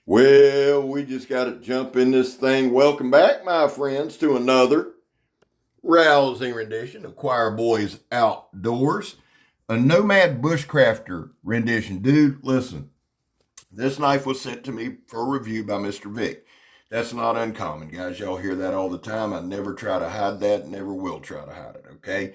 Well, we just got to jump in this thing. Welcome back, my friends, to another rousing rendition of Choir Boys Outdoors, a Nomad Bushcrafter rendition. Dude, listen, this knife was sent to me for review by Mr. Vic. That's not uncommon, guys. Y'all hear that all the time. I never try to hide that, never will try to hide it, okay?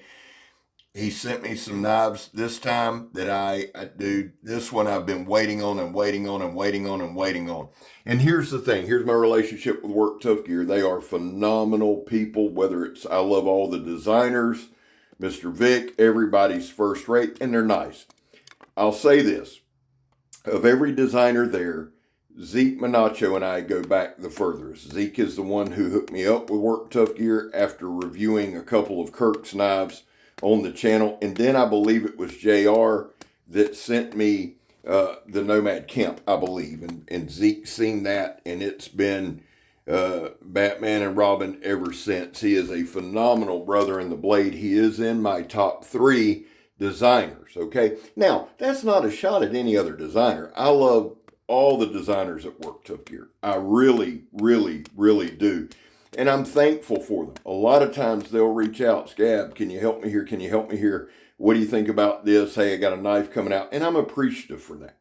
He sent me some knives this time that dude, this one I've been waiting on and waiting on and waiting on and waiting on. And here's the thing. Here's my relationship with Work Tough Gear. They are phenomenal people, whether it's, I love all the designers, Mr. Vic, everybody's first rate, and they're nice. I'll say this. Of every designer there, Zeke Manacho and I go back the furthest. Zeke is the one who hooked me up with Work Tough Gear after reviewing a couple of Kirk's knives on the channel. And then I believe it was JR that sent me the Nomad Kemp, I believe. And Zeke's seen that, and it's been Batman and Robin ever since. He is a phenomenal brother in the blade. He is in my top 3 designers, okay? Now, that's not a shot at any other designer. I love all the designers that Work Tough Gear. I really, really, really do. And I'm thankful for them. A lot of times they'll reach out, Scab, can you help me here? Can you help me here? What do you think about this? Hey, I got a knife coming out. And I'm appreciative for that.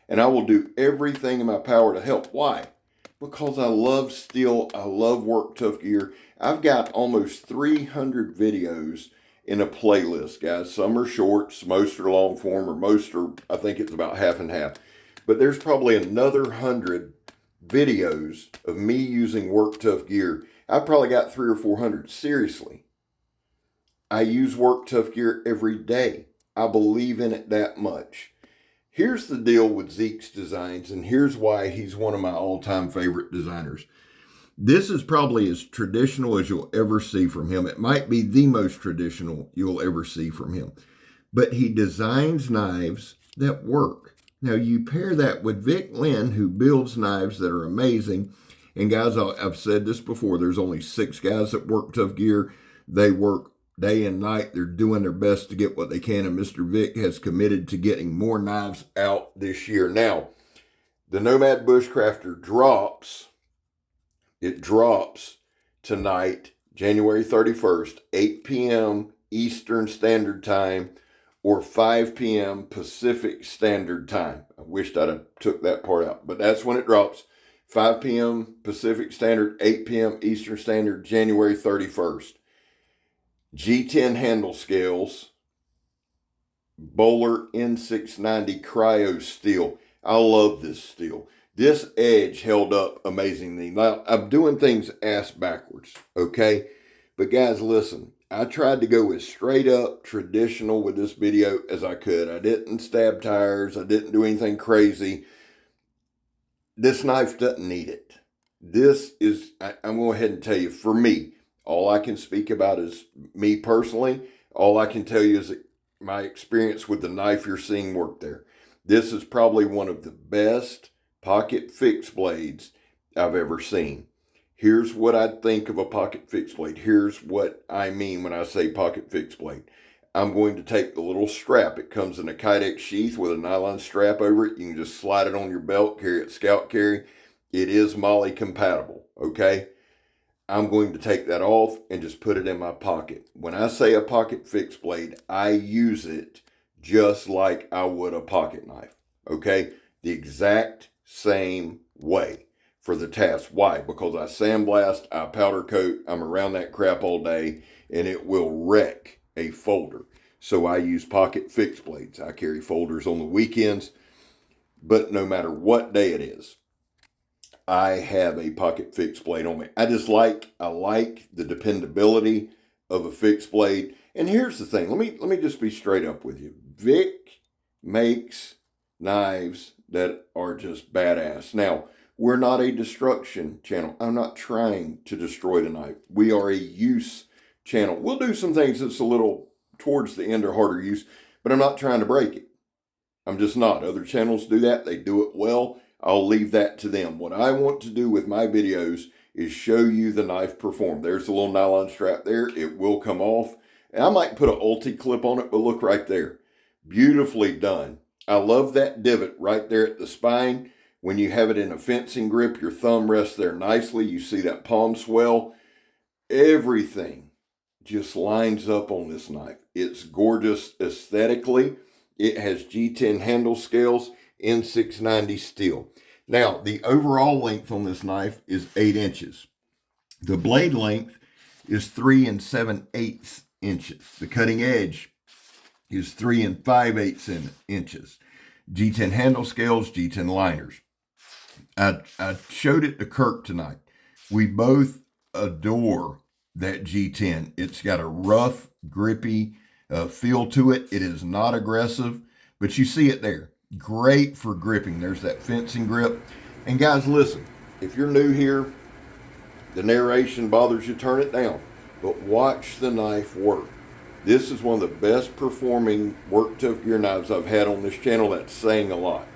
And I will do everything in my power to help. Why? Because I love steel. I love Work Tough Gear. I've got almost 300 videos in a playlist, guys. Some are shorts, most are long form, or most are, I think it's about half and half. But there's probably another 100 videos of me using Work Tough Gear. I probably got 300 or 400. Seriously. I use Work Tough Gear every day. I believe in it that much. Here's the deal with Zeke's designs, and here's why he's one of my all-time favorite designers. This is probably as traditional as you'll ever see from him. It might be the most traditional you'll ever see from him. But he designs knives that work. Now, you pair that with Vic Lynn, who builds knives that are amazing. And guys, I've said this before, there's only 6 guys that Work Tough Gear. They work day and night. They're doing their best to get what they can. And Mr. Vic has committed to getting more knives out this year. Now, the Nomad Bushcrafter drops. It drops tonight, January 31st, 8 p.m. Eastern Standard Time, or 5 p.m. Pacific Standard Time. I wished I'd have took that part out, but that's when it drops. 5 p.m. Pacific Standard, 8 p.m. Eastern Standard, January 31st. G10 handle scales, Bowler N690 Cryo Steel. I love this steel. This edge held up amazingly. Now, I'm doing things ass backwards, okay? But guys, listen. I tried to go as straight up traditional with this video as I could. I didn't stab tires. I didn't do anything crazy. This knife doesn't need it. This is, I'm going to go ahead and tell you, for me, all I can speak about is me personally. All I can tell you is my experience with the knife you're seeing work there. This is probably one of the best pocket fixed blades I've ever seen. Here's what I think of a pocket fixed blade. Here's what I mean when I say pocket fixed blade. I'm going to take the little strap. It comes in a Kydex sheath with a nylon strap over it. You can just slide it on your belt, carry it scout carry. It is MOLLE compatible, okay? I'm going to take that off and just put it in my pocket. When I say a pocket fixed blade, I use it just like I would a pocket knife, okay? The exact same way for the task. Why? Because I sandblast, I powder coat, I'm around that crap all day, and it will wreck a folder. So I use pocket fixed blades. I carry folders on the weekends, but no matter what day it is, I have a pocket fixed blade on me. I like the dependability of a fixed blade. And here's the thing. Let me just be straight up with you. Vic makes knives that are just badass. Now, we're not a destruction channel. I'm not trying to destroy the knife. We are a use channel. We'll do some things that's a little towards the end or harder use, but I'm not trying to break it. I'm just not. Other channels do that. They do it well. I'll leave that to them. What I want to do with my videos is show you the knife perform. There's the little nylon strap there. It will come off. And I might put an ulti clip on it, but look right there. Beautifully done. I love that divot right there at the spine. When you have it in a fencing grip, your thumb rests there nicely. You see that palm swell. Everything just lines up on this knife. It's gorgeous aesthetically. It has G10 handle scales, N690 steel. Now, the overall length on this knife is 8 inches. The blade length is 3 7/8 inches. The cutting edge is 3 5/8 inches. G10 handle scales, G10 liners. I showed it to Kirk tonight. We both adore that G10. It's got a rough, grippy feel to it. It is not aggressive, but you see it there. Great for gripping. There's that fencing grip. And guys, listen, if you're new here, the narration bothers you, turn it down. But watch the knife work. This is one of the best performing work tough gear knives I've had on this channel. That's saying a lot.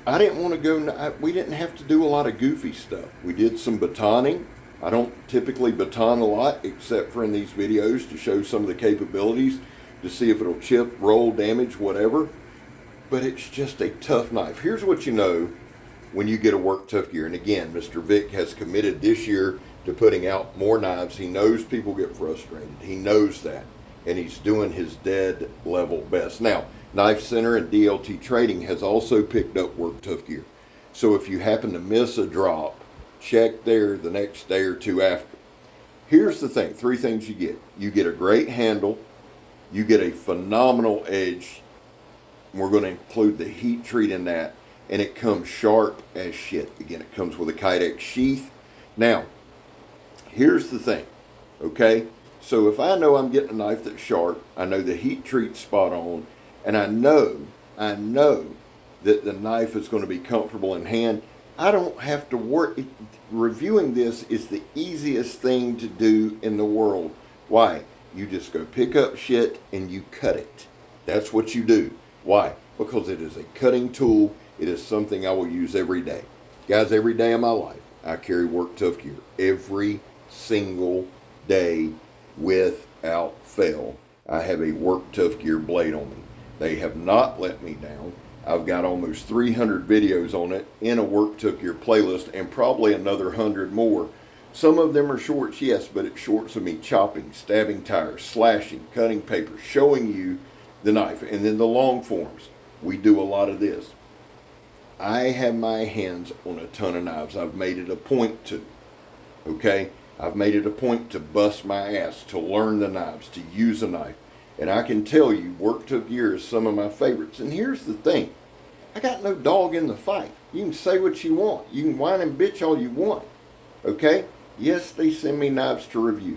I didn't want to go, we didn't have to do a lot of goofy stuff. We did some batoning. I don't typically baton a lot, except for in these videos to show some of the capabilities, to see if it'll chip, roll, damage, whatever. But it's just a tough knife. Here's what you know when you get a work tough gear. And again, Mr. Vic has committed this year to putting out more knives. He knows people get frustrated. He knows that. And he's doing his dead level best. Now, Knife Center and DLT Trading has also picked up work tough gear. So if you happen to miss a drop, check there the next day or two after. Here's the thing, 3 things you get. You get a great handle. You get a phenomenal edge. We're going to include the heat treat in that. And it comes sharp as shit. Again, it comes with a Kydex sheath. Now, here's the thing, okay? So if I know I'm getting a knife that's sharp, I know the heat treat's spot on, and I know that the knife is going to be comfortable in hand, I don't have to worry. Reviewing this is the easiest thing to do in the world. Why? You just go pick up shit and you cut it. That's what you do. Why? Because it is a cutting tool. It is something I will use every day. Guys, every day of my life, I carry work tough gear. Every single day without fail, I have a work tough gear blade on me. They have not let me down. I've got almost 300 videos on it in a work tough gear playlist, and probably another 100 more. Some of them are shorts, yes, but it's shorts of me chopping, stabbing tires, slashing, cutting paper, showing you the knife. And then the long forms, we do a lot of this. I have my hands on a ton of knives. I've made it a point to, okay? I've made it a point to bust my ass, to learn the knives, to use a knife. And I can tell you, work tough gear is some of my favorites. And here's the thing. I got no dog in the fight. You can say what you want. You can whine and bitch all you want. Okay? Yes, they send me knives to review.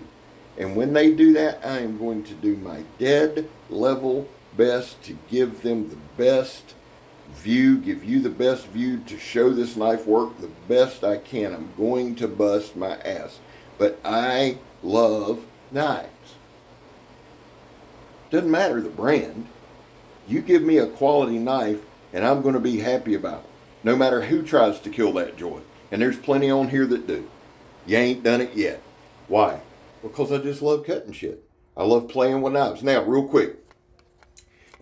And when they do that, I am going to do my dead level best to give them the best view, give you the best view to show this knife work the best I can. I'm going to bust my ass. But I love knives. Doesn't matter the brand. You give me a quality knife and I'm going to be happy about it. No matter who tries to kill that joy. And there's plenty on here that do. You ain't done it yet. Why? Because I just love cutting shit. I love playing with knives. Now, real quick.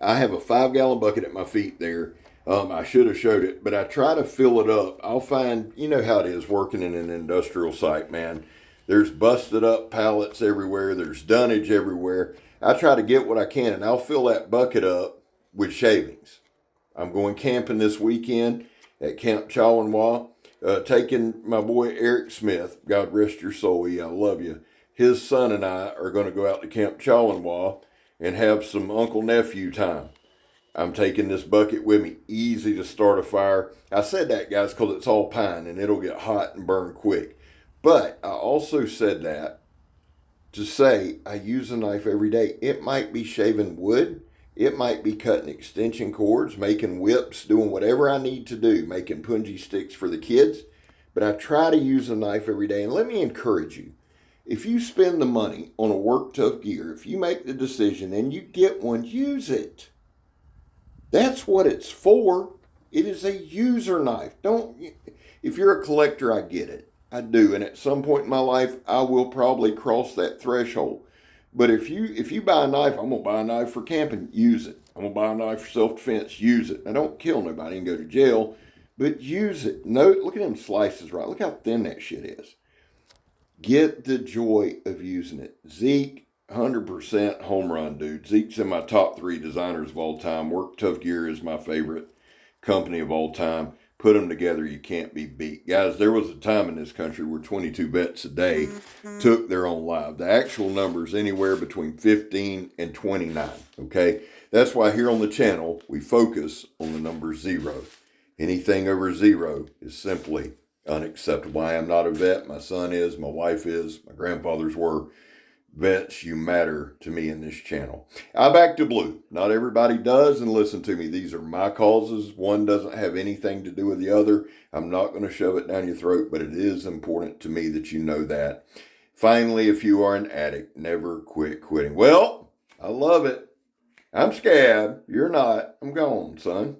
I have a 5-gallon bucket at my feet there. I should have showed it, but I try to fill it up. I'll find, you know how it is working in an industrial site, man. There's busted up pallets everywhere. There's dunnage everywhere. I try to get what I can, and I'll fill that bucket up with shavings. I'm going camping this weekend at Camp Chawinwa, taking my boy Eric Smith, God rest your soul, I love you. His son and I are going to go out to Camp Chawinwa and have some uncle-nephew time. I'm taking this bucket with me, easy to start a fire. I said that, guys, because it's all pine, and it'll get hot and burn quick. But I also said that to say I use a knife every day. It might be shaving wood. It might be cutting extension cords, making whips, doing whatever I need to do, making punji sticks for the kids. But I try to use a knife every day. And let me encourage you. If you spend the money on a work tough gear, if you make the decision and you get one, use it. That's what it's for. It is a user knife. If you're a collector, I get it. I do. And at some point in my life, I will probably cross that threshold. But if you buy a knife, I'm going to buy a knife for camping, use it. I'm going to buy a knife for self-defense, use it. I don't kill nobody and go to jail, But use it. Note, look at them slices, right? Look how thin that shit is. Get the joy of using it. Zeke, 100% home run, dude. Zeke's in my top 3 designers of all time. Work Tough Gear is my favorite company of all time. Put them together, you can't be beat. Guys, there was a time in this country where 22 vets a day took their own life. The actual number is anywhere between 15 and 29, okay? That's why here on the channel, we focus on the number 0. Anything over 0 is simply unacceptable. I am not a vet. My son is. My wife is. My grandfathers were. Vets, you matter to me in this channel. I back to blue. Not everybody does, and listen to me. These are my causes. One doesn't have anything to do with the other. I'm not going to shove it down your throat, but it is important to me that you know that. Finally, if you are an addict, never quit quitting. Well, I love it. I'm scab. You're not. I'm gone, son.